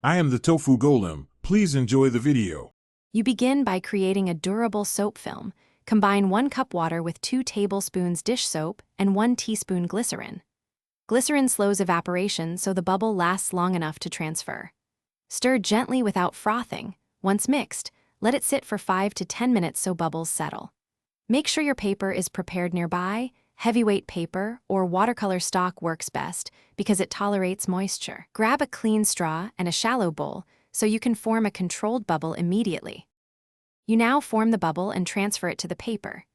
I am the tofu golem. Please enjoy the video. You begin by creating a durable soap film. Combine 1 cup water with 2 tablespoons dish soap and 1 teaspoon glycerin. Glycerin slows evaporation so the bubble lasts long enough to transfer. Stir gently without frothing. Once mixed, let it sit for 5 to 10 minutes so bubbles settle. Make sure your paper is prepared nearby. Heavyweight paper or watercolor stock works best because it tolerates moisture. Grab a clean straw and a shallow bowl so you can form a controlled bubble immediately. You now form the bubble and transfer it to the paper.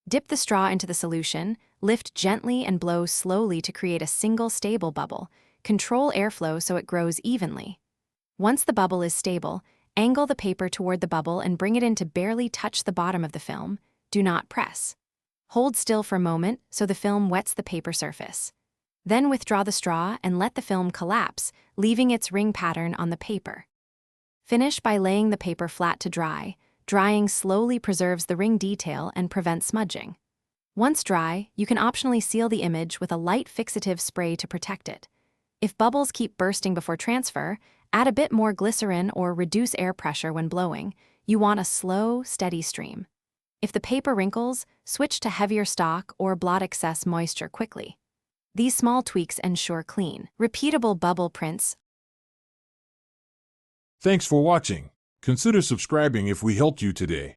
Dip the straw into the solution, lift gently and blow slowly to create a single stable bubble. Control airflow so it grows evenly. Once the bubble is stable, angle the paper toward the bubble and bring it in to barely touch the bottom of the film. Do not press. Hold still for a moment so the film wets the paper surface. Then withdraw the straw and let the film collapse, leaving its ring pattern on the paper. Finish by laying the paper flat to dry. Drying slowly preserves the ring detail and prevents smudging. Once dry, you can optionally seal the image with a light fixative spray to protect it. If bubbles keep bursting before transfer, add a bit more glycerin or reduce air pressure when blowing. You want a slow, steady stream. If the paper wrinkles, switch to heavier stock or blot excess moisture quickly. These small tweaks ensure clean, repeatable bubble prints. Thanks for watching. Consider subscribing if we helped you today.